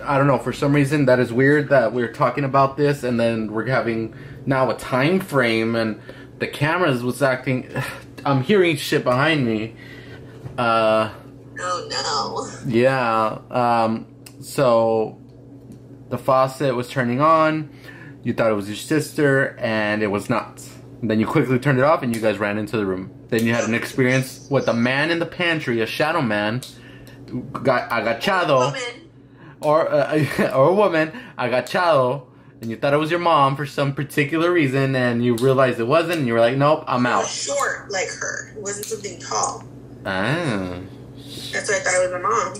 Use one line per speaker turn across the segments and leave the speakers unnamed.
I don't know, for some reason that is weird that we're talking about this and then we're having now a time frame and the cameras was acting. I'm hearing shit behind me.
Oh no.
Yeah. So the faucet was turning on. You thought it was your sister, and it was not. And then you quickly turned it off, and you guys ran into the room. Then you had an experience with a man in the pantry, a shadow man, agachado, or a woman, agachado, and you thought it was your mom for some particular reason, and you realized it wasn't, and you were like, nope, I'm out.
It was short like her. It wasn't something tall.
Ah.
That's why I thought it was my mom.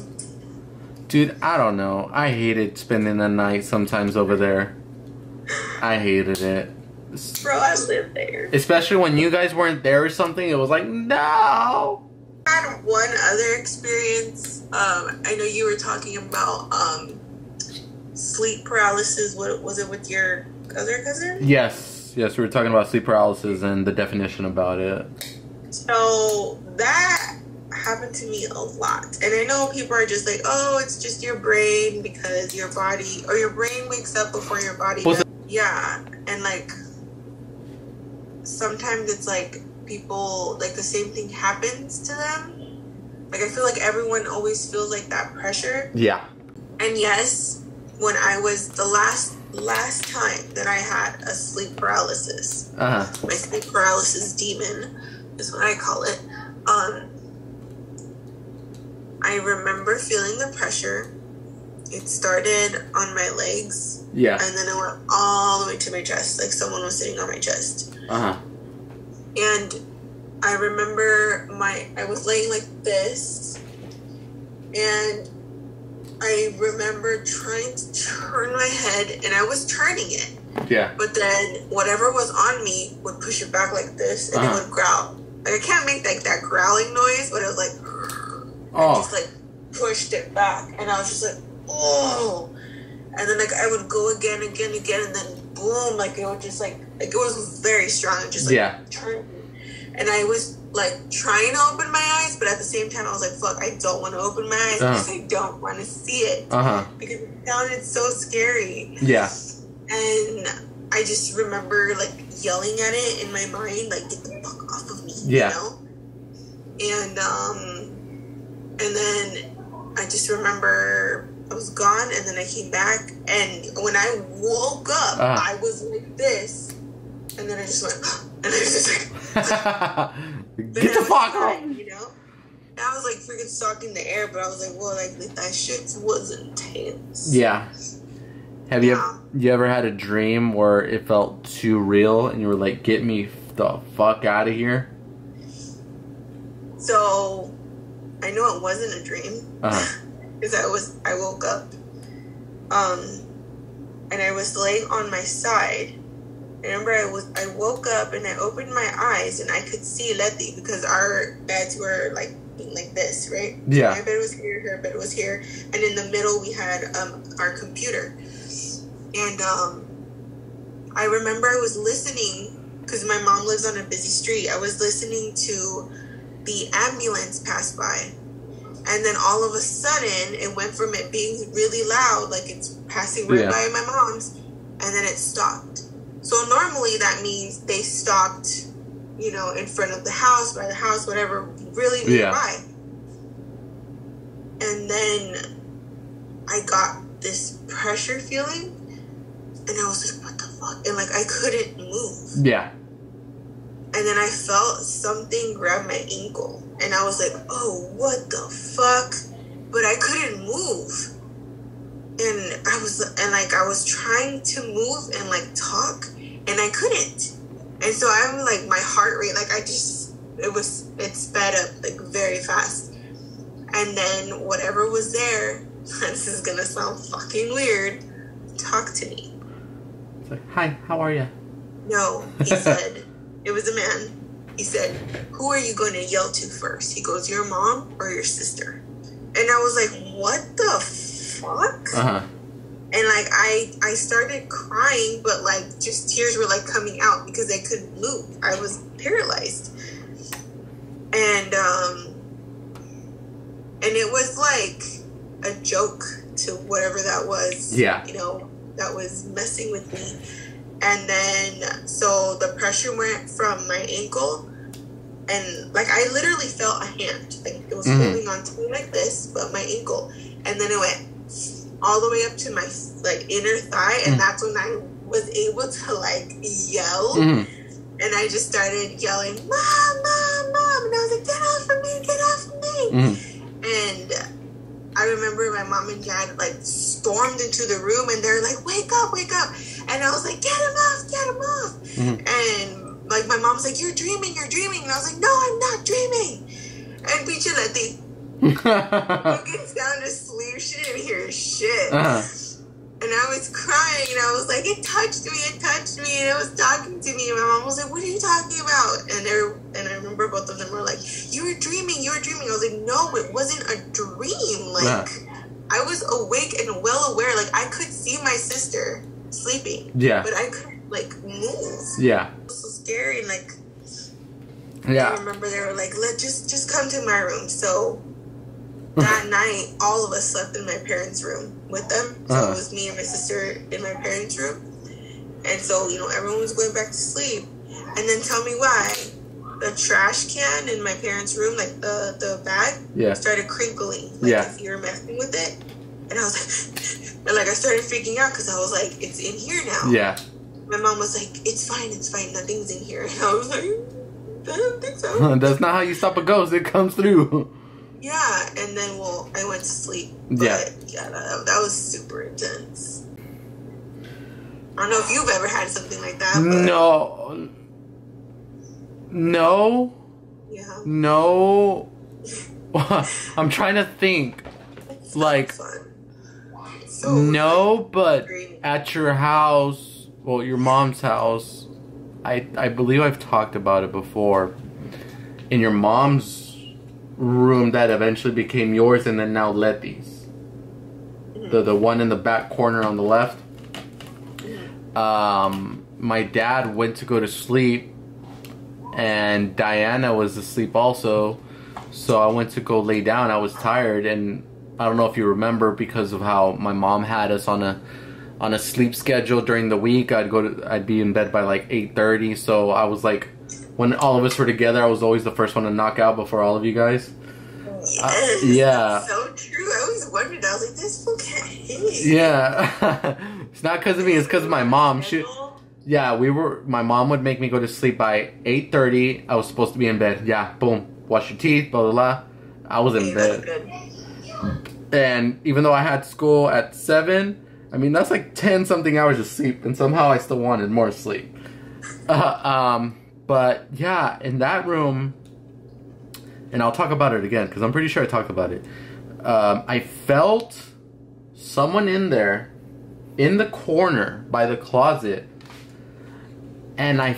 Dude, I don't know. I hated spending the night sometimes over there. I hated it.
Bro, I lived there.
Especially when you guys weren't there or something, it was like, no!
I had one other experience. I know you were talking about sleep paralysis. What was it with your other cousin?
Yes, we were talking about sleep paralysis and the definition about it.
So, that happened to me a lot. And I know people are just like, oh, it's just your brain because your body, or your brain wakes up before your body does. Yeah, and like sometimes it's like people, like the same thing happens to them. Like I feel like everyone always feels like that pressure.
Yeah.
And yes, when I was the last time that I had a sleep paralysis, my sleep paralysis demon is what I call it. I remember feeling the pressure. It started on my legs.
Yeah.
And then it went all the way to my chest. Like someone was sitting on my chest. And I remember I was laying like this. And I remember trying to turn my head. And I was turning it.
Yeah.
But then whatever was on me would push it back like this. And it would growl. Like I can't make like that growling noise. But it was like... I just like pushed it back. And I was just like... oh, and then like I would go again, and then boom, like it would just like it was very strong, just like turn. And I was like trying to open my eyes, but at the same time I was like, fuck, I don't want to open my eyes because I don't want to see it because it sounded so scary.
Yeah.
And I just remember like yelling at it in my mind, like get the fuck off of me, you know? And then I just remember I was gone, and then I came back, and when I woke up, I was like this, and then I just went, and I was just like,
get the fuck out,
you know? And I was like freaking stalking the air, but I was like, well, like that shit was intense.
Yeah. Have you ever had a dream where it felt too real, and you were like, get me the fuck out of here?
So, I know it wasn't a dream. Because I woke up, and I was laying on my side. I remember I woke up and I opened my eyes and I could see Letty because our beds were like this, right?
Yeah.
So my bed was here, her bed was here, and in the middle we had our computer. And I remember I was listening because my mom lives on a busy street. I was listening to the ambulance pass by. And then all of a sudden, it went from it being really loud, like it's passing right by my mom's, and then it stopped. So normally that means they stopped, you know, in front of the house, by the house, whatever, really nearby. And then I got this pressure feeling, and I was like, what the fuck? And like I couldn't move.
Yeah.
And then I felt something grab my ankle. And I was like, oh, what the fuck? But I couldn't move. And I was trying to move and like talk, and I couldn't. And so I'm like, my heart rate, like it sped up like very fast. And then whatever was there, this is gonna sound fucking weird, talk to me.
It's like, hi, how are you?
No, he said, it was a man. He said, who are you going to yell to first? He goes, your mom or your sister? And I was like, what the fuck? And like I started crying, but like just tears were like coming out because I couldn't move. I was paralyzed. And it was like a joke to whatever that was.
Yeah.
You know, that was messing with me. And then, so the pressure went from my ankle, and like I literally felt a hand. Like it was holding on to me like this, but my ankle. And then it went all the way up to my like inner thigh, and that's when I was able to like yell. And I just started yelling, "Mom, Mom, Mom!" And I was like, "Get off of me! Get off of me!" And I remember my mom and dad like stormed into the room, and they're like, "Wake up, wake up!" And I was like, "Get him off, get him off!" And like my mom was like, "You're dreaming, you're dreaming." And I was like, "No, I'm not dreaming." And Picha Leti fucking sound asleep. She didn't hear shit. And I was crying, and I was like, it touched me, and it was talking to me. And my mom was like, what are you talking about? And I remember both of them were like, you were dreaming. I was like, no, it wasn't a dream. Like, I was awake and well aware. Like, I could see my sister sleeping. Yeah. But I couldn't, like, move. Yeah. It was so scary, and, like, I remember they were like, just come to my room. So that night, all of us slept in my parents' room with them. So it was me and my sister in my parents' room. And so, you know, everyone was going back to sleep. And then tell me why the trash can in my parents' room, like the bag, started crinkling. Like if you were messing with it. And I was like, and like I started freaking out because I was like, it's in here now. Yeah. My mom was like, it's fine, nothing's in here. And I was like, I don't think so.
That's not how you stop a ghost. It comes through.
Yeah, and then I went to sleep. But that was super intense. I don't know if you've ever had something like that. But...
No.
Yeah.
No. I'm trying to think.
It's
like,
fun.
But at your house, well, your mom's house, I believe I've talked about it before. In your mom's room that eventually became yours, and then now Letty's. The one in the back corner on the left. My dad went to go to sleep, and Diana was asleep also. So I went to go lay down. I was tired, and I don't know if you remember, because of how my mom had us on a sleep schedule during the week. I'd be in bed by like 8:30. So I was like, when all of us were together, I was always the first one to knock out before all of you guys.
Yes,
yeah.
So true. I always wondered. I was like, this fool can't hit.
Yeah. It's not because of me. It's because of my mom. My mom would make me go to sleep by 8:30. I was supposed to be in bed. Yeah, boom. Wash your teeth, blah, blah, blah. I was in bed. And even though I had school at 7, I mean, that's like 10-something hours of sleep. And somehow I still wanted more sleep. But yeah, in that room, and I'll talk about it again because I'm pretty sure I talked about it. I felt someone in there, in the corner by the closet, and I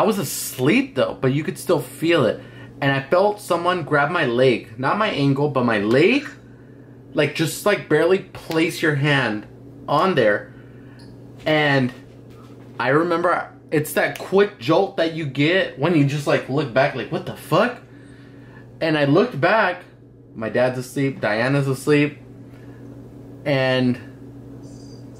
was asleep though, but you could still feel it. And I felt someone grab my leg, not my ankle, but my leg, like just like barely place your hand on there. And I remember, it's that quick jolt that you get when you just like look back, like what the fuck? And I looked back, my dad's asleep, Diana's asleep, and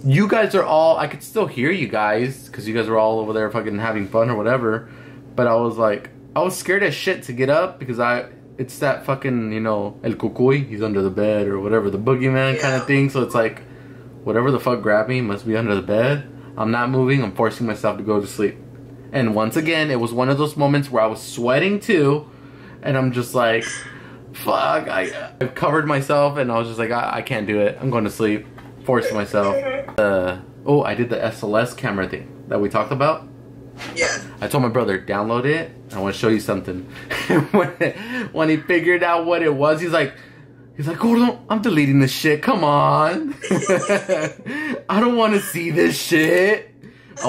you guys are all, I could still hear you guys, because you guys were all over there fucking having fun or whatever, but I was like, I was scared as shit to get up, because it's that fucking, you know, El Cucuy, he's under the bed, or whatever, the boogeyman kind of thing, so it's like, whatever the fuck grabbed me must be under the bed. I'm not moving, I'm forcing myself to go to sleep. And once again, it was one of those moments where I was sweating too, and I'm just like, fuck, I covered myself, and I was just like, I can't do it. I'm going to sleep. Forced myself. I did the SLS camera thing that we talked about.
Yeah.
I told my brother, download it. I want to show you something. when he figured out what it was, he's like, Gordo, I'm deleting this shit. Come on. I don't want to see this shit. I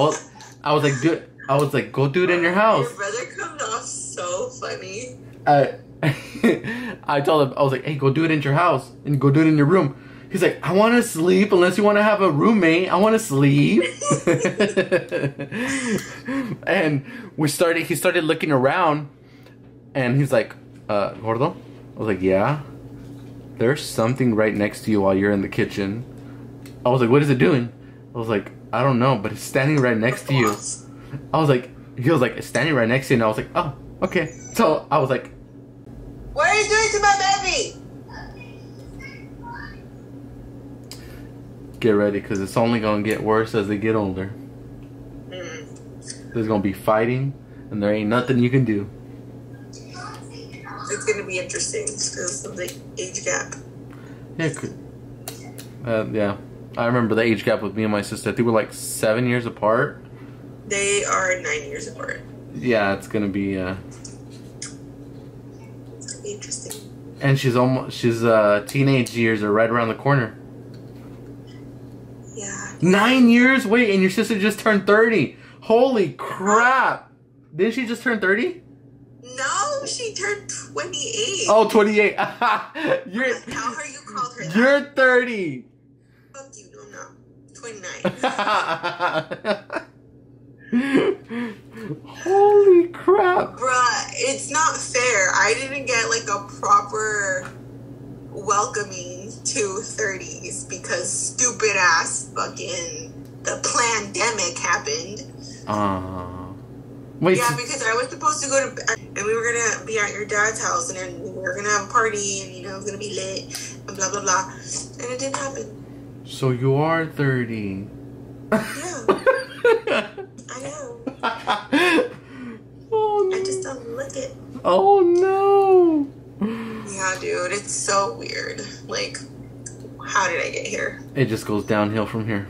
was like, go do it in your house.
Your brother comes off so funny.
I told him, I was like, hey, go do it in your house and go do it in your room. He's like, I want to sleep unless you want to have a roommate. I want to sleep. And he started looking around, and he's like, Gordo? I was like, yeah. there's something right next to you while you're in the kitchen. I was like, what is it doing? I was like, I don't know, but it's standing right next to you. I was like, he was like, it's standing right next to you, and I was like, oh, okay. So I was like,
what are you doing to my baby?
get ready, because it's only going to get worse as they get older. There's going to be fighting, and there ain't nothing you can do.
It's going to be interesting because of the age gap.
Yeah, yeah. I remember the age gap with me and my sister. I think we're like 7 years apart.
They are 9 years apart.
Yeah, it's going to be...
It's going to be interesting.
And she's teenage years are right around the corner.
Yeah.
9 years? Wait, and your sister just turned 30. Holy crap. Didn't she just turn 30?
No, she turned 28.
Oh, 28.
Tell her you called her that.
You're 30.
Fuck you, no, I'm not. 29.
Holy crap.
Bruh, it's not fair. I didn't get like a proper welcoming to 30s because stupid ass fucking the pandemic happened.
Wait.
Yeah, because I was supposed to go to, and we were gonna be at your dad's house, and then we were gonna have a party, and it was gonna be lit, and blah blah blah, and it didn't happen.
So you are 30.
Yeah, I know.
Oh no.
I just don't look it.
Oh no.
Yeah, dude, it's so weird. Like, how did I get here?
It just goes downhill from here.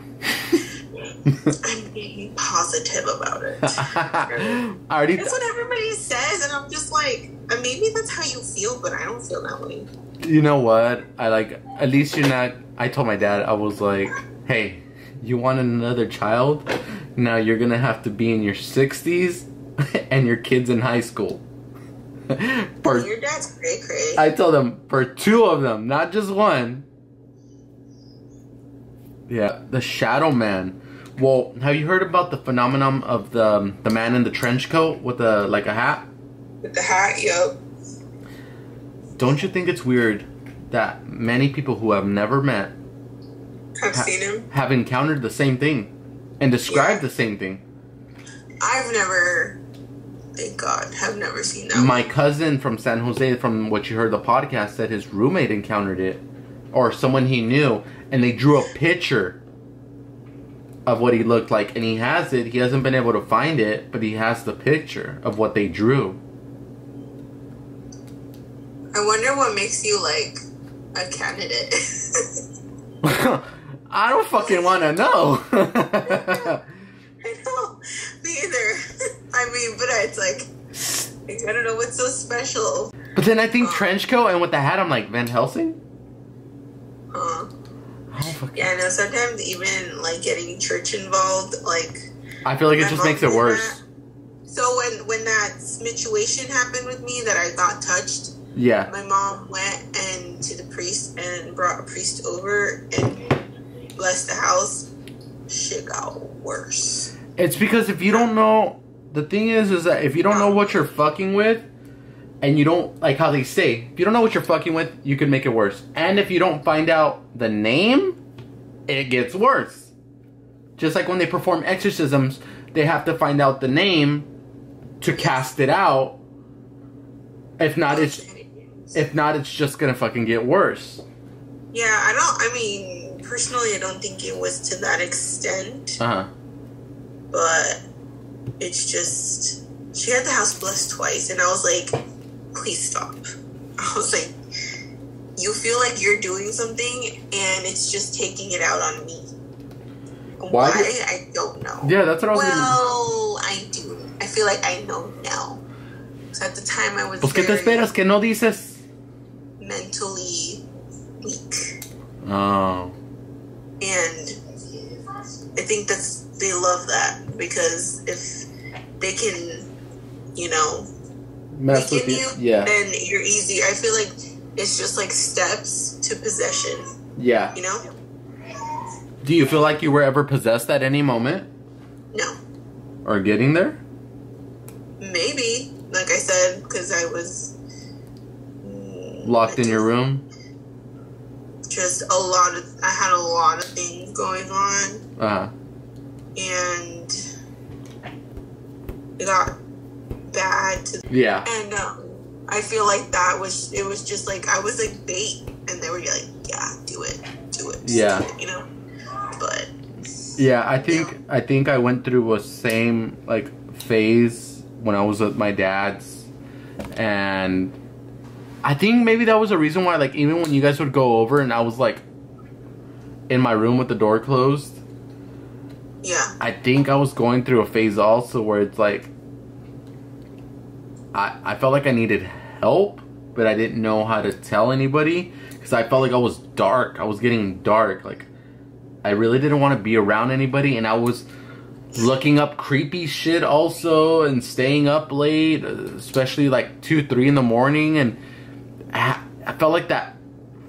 I'm being positive about it. That's what everybody says, and I'm just like, maybe that's how you feel, but I don't feel that way.
You know what? At least you're not. I told my dad, I was like, hey, you want another child? Now you're gonna have to be in your 60s and your kid's in high school.
Your dad's cray.
I told him for 2 of them, not just 1. Yeah, the Shadow Man. Well, have you heard about the phenomenon of the man in the trench coat with a hat?
With the hat, yup.
Don't you think it's weird that many people who have never met
seen him?
Have encountered the same thing and described the same thing?
I've never, thank God, have never seen that.
My cousin from San Jose, from what you heard the podcast, said his roommate encountered it, or someone he knew, and they drew a picture of what he looked like, and he has it. He hasn't been able to find it, but he has the picture of what they drew.
I wonder what makes you like a candidate.
I don't fucking want to know.
I know, me either. I mean, but it's like I don't know what's so special.
But then I think trench coat and with the hat, I'm like, Van Helsing?
Yeah, I know. Sometimes even like getting church involved, like
I feel like it just makes it worse.
So when that situation happened with me, that I got touched.
Yeah.
My mom went to the priest and brought a priest over and blessed the house. Shit got worse.
It's because if you don't know, the thing is that if you don't know what you're fucking with, and you don't, like how they say, if you don't know what you're fucking with, you can make it worse. And if you don't find out the name, it gets worse. Just like when they perform exorcisms, they have to find out the name to cast it out. If not, it's just gonna fucking get worse.
Yeah, personally, I don't think it was to that extent. But it's just, she had the house blessed twice, and I was like, please stop. I was like, you feel like you're doing something, and it's just taking it out on me. Why? I don't know.
Yeah, that's what I was
I do. I feel like I know now. So at the time, I was
Pues ¿qué te esperas que no dices?
Mentally weak.
Oh.
And I think they love that, because if they can,
mess with you,
then you're easy. I feel like it's just like steps to possession.
Yeah. Do you feel like you were ever possessed at any moment?
No.
Or getting there?
Maybe, like I said, because I was
locked in your room.
just I had a lot of things going on. And it got bad.
Yeah.
And I feel like it was just like, I was like bait. And they were like, yeah, do it.
Yeah.
Do it, you know? But.
Yeah, I think I went through a same, like, phase when I was with my dad's. And I think maybe that was a reason why, like, even when you guys would go over and I was, like, in my room with the door closed.
Yeah.
I think I was going through a phase also where it's like, I felt like I needed help, but I didn't know how to tell anybody. Because I felt like I was dark. I was getting dark. Like, I really didn't want to be around anybody. And I was looking up creepy shit also. And staying up late. Especially like 2, 3 in the morning. And I felt like that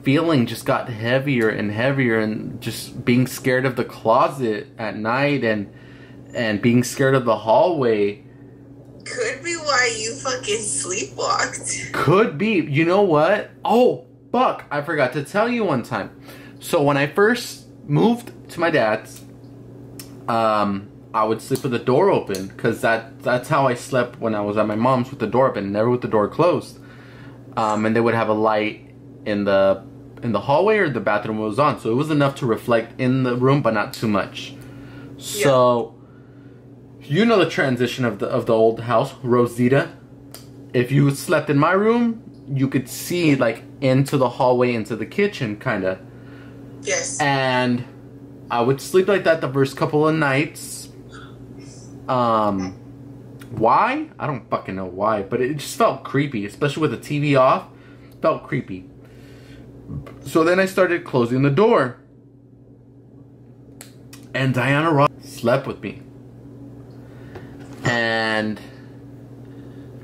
feeling just got heavier and heavier. And just being scared of the closet at night. And being scared of the hallway.
Could be why you fucking sleepwalked.
Could be. You know what? Oh, fuck. I forgot to tell you one time. So when I first moved to my dad's, I would sleep with the door open. Because that's how I slept when I was at my mom's, with the door open. Never with the door closed. And they would have a light in the hallway, or the bathroom was on. So it was enough to reflect in the room, but not too much. So... Yeah. You know the transition of the old house, Rosita. If you slept in my room, you could see like into the hallway, into the kitchen, kind of.
Yes.
And I would sleep like that the first couple of nights. Why? I don't fucking know why, but it just felt creepy, especially with the TV off. Felt creepy. So then I started closing the door, and Diana Ross slept with me. And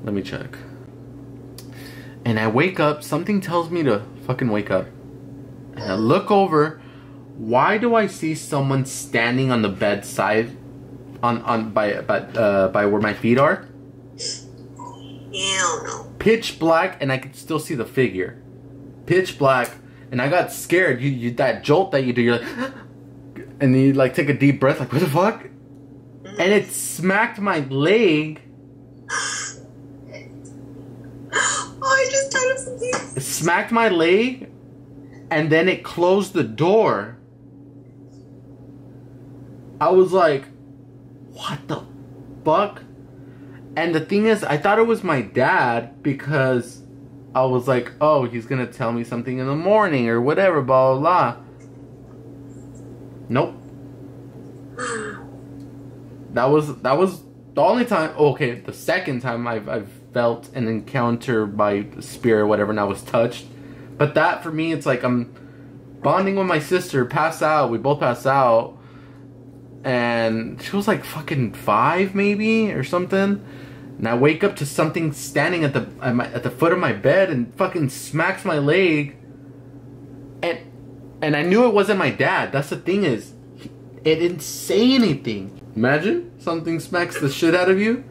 let me check. And I wake up. Something tells me to fucking wake up. And I look over. Why do I see someone standing on the bedside, by where my feet are?
Hell no.
Pitch black, and I could still see the figure. Pitch black, and I got scared. You that jolt that you do. You're like, and you like take a deep breath. Like, what the fuck? And it smacked my leg.
Oh, I just thought of something.
It smacked my leg, and then it closed the door. I was like, what the fuck? And the thing is, I thought it was my dad, because I was like, oh, he's gonna tell me something in the morning or whatever, blah, blah, blah. Nope. That was the only time. Okay, the second time I've felt an encounter by spirit or whatever, and I was touched. But that for me, it's like I'm bonding with my sister. Pass out. We both pass out, and she was like fucking 5 maybe or something. And I wake up to something standing at the foot of my bed and fucking smacks my leg. And I knew it wasn't my dad. That's the thing is, it didn't say anything. Imagine something smacks the shit out of you.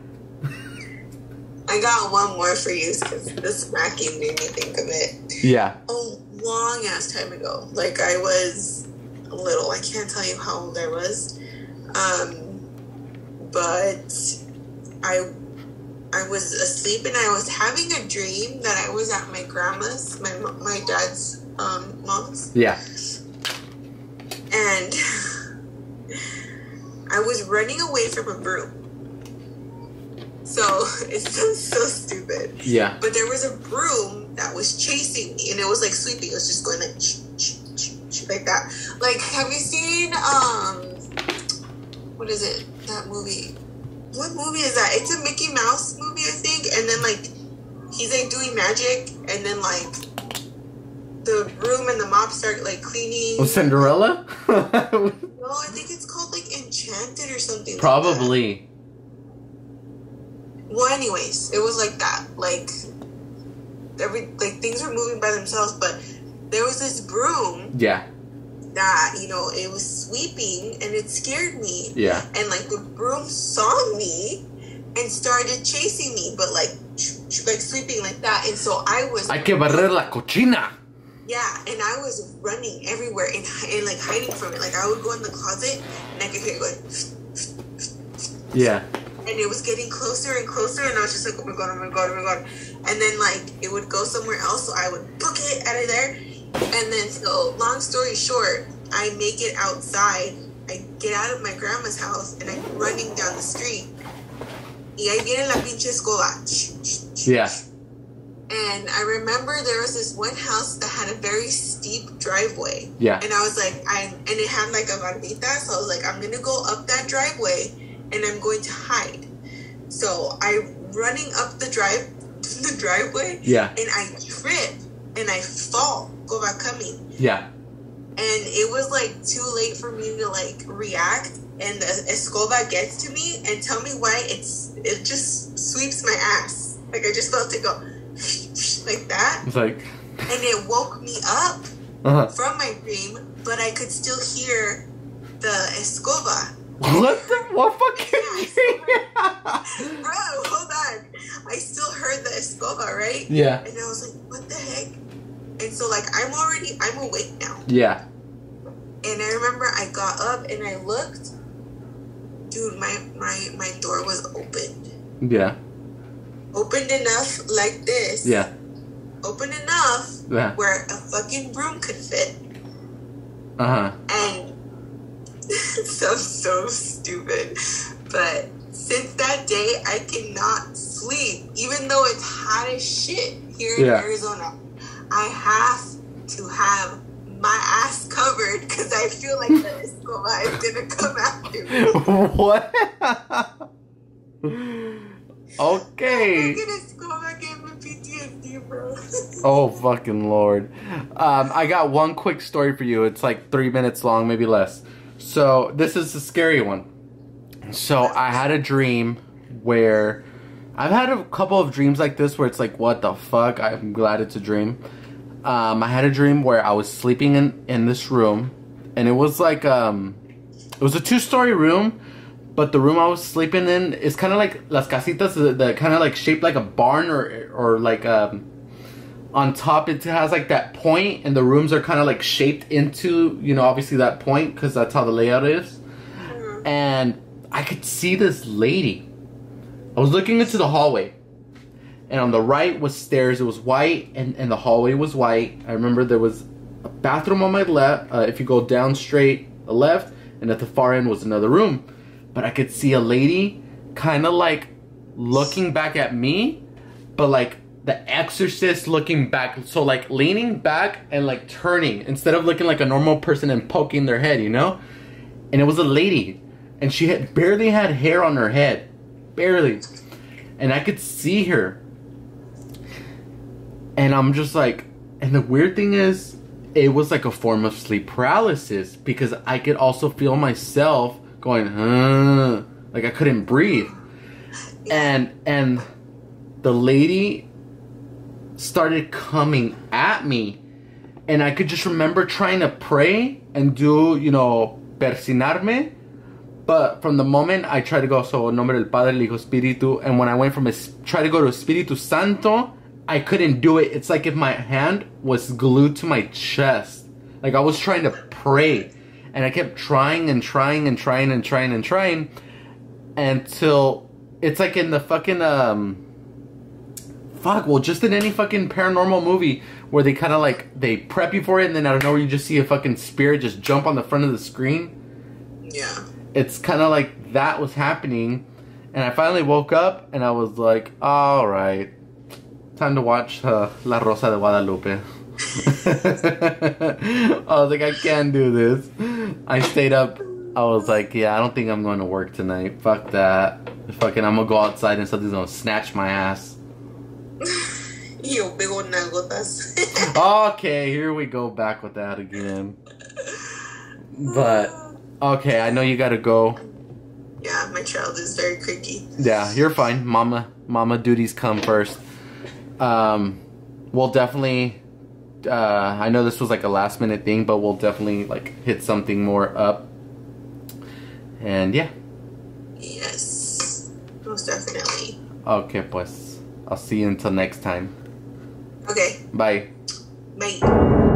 I got one more for you, because the smacking made me think of it.
Yeah.
A long ass time ago. Like, I was little. I can't tell you how old I was. But I was asleep, and I was having a dream that I was at my grandma's, my dad's mom's.
Yeah.
And I was running away from a broom. So it sounds so stupid.
Yeah.
But there was a broom that was chasing me, and it was like sweeping. It was just going like like that. Like, have you seen what is it? That movie? What movie is that? It's a Mickey Mouse movie, I think. And then like he's like doing magic, and then like the broom and the mop start like cleaning.
Oh, Cinderella?
No, I think it's called like Enchanted or something.
Probably.
Like that. Well, anyways, it was like that. Like things were moving by themselves, but there was this broom.
Yeah.
That, you know, it was sweeping, and it scared me.
Yeah.
And like the broom saw me and started chasing me, but like sweeping like that. And so I was.
Hay que barrer la cochina.
Yeah, and I was running everywhere and like hiding from it. Like I would go in the closet and I could hear it going.
Yeah.
And it was getting closer and closer, and I was just like, oh my god, oh my god, oh my god. And then like it would go somewhere else, so I would book it out of there. And then, so long story short, I make it outside. I get out of my grandma's house and I'm running down the street. Y ahí viene la pinche escoba.
Yeah.
And I remember there was this one house that had a very steep driveway.
Yeah.
And I was like, and it had like a barbita, so I was like, I'm gonna go up that driveway and I'm going to hide. So I'm running up the driveway.
Yeah.
And I trip and I fall. Go back coming.
Yeah.
And it was like too late for me to like react. And the escoba gets to me and tell me why it just sweeps my ass. Like I just felt it go like that.
It's like.
And it woke me up from my dream, but I could still hear the escoba.
What fucking
Bro, hold on. I still heard the escoba, right?
Yeah.
And I was like, what the heck? And so like I'm awake now.
Yeah.
And I remember I got up and I looked. Dude, my door was opened.
Yeah.
Opened enough like this.
Yeah.
Open enough where a fucking broom could fit. And sounds so stupid, but since that day I cannot sleep, even though it's hot as shit here in Arizona. I have to have my ass covered because I feel like the escoba is gonna come after me.
What? Okay.
Escoba gave me PTSD, bro.
Oh fucking Lord. I got one quick story for you. It's like 3 minutes long, maybe less. So this is a scary one. So I had a dream where I've had a couple of dreams like this where it's like, what the fuck? I'm glad it's a dream. I had a dream where I was sleeping in this room, and it was like it was a 2-story room, but the room I was sleeping in is kind of like las casitas that kind of like shaped like a barn or like on top it has like that point, and the rooms are kind of like shaped into, you know, obviously that point because that's how the layout is. And I could see this lady. I was looking into the hallway, and on the right was stairs. It was white, and the hallway was white. I remember there was a bathroom on my left. If you go down straight, the left, and at the far end was another room. But I could see a lady kind of like looking back at me, but like the Exorcist looking back. So like leaning back and like turning instead of looking like a normal person and poking their head, you know? And it was a lady, and she had barely had hair on her head. Barely. And I could see her. And I'm just like, and the weird thing is, it was like a form of sleep paralysis because I could also feel myself going, like I couldn't breathe. And the lady started coming at me, and I could just remember trying to pray and do, you know, persinarme. But from the moment I tried to go, so nombre del Padre, el Hijo, Espíritu, and when I went from try to go to Espíritu Santo, I couldn't do it. It's like if my hand was glued to my chest. Like I was trying to pray, and I kept trying and trying and trying and trying and trying until it's like in the fucking just in any fucking paranormal movie where they kind of like they prep you for it, and then out of nowhere you just see a fucking spirit just jump on the front of the screen.
Yeah.
It's kind of like that was happening, and I finally woke up and I was like, all right, time to watch La Rosa de Guadalupe. I was like, I can't do this. I stayed up. I was like, yeah, I don't think I'm going to work tonight. Fuck that. Fucking, I'm going to go outside and something's going to snatch my ass.
Yo, big old nagotas.
Okay, here we go back with that again. But, okay, I know you got to go.
Yeah, my child is very creaky.
Yeah, you're fine. Mama duties come first. We'll definitely, I know this was like a last minute thing, but we'll definitely like hit something more up. And yeah.
Yes, most definitely.
Okay, pues. I'll see you until next time.
Okay.
Bye.
Bye.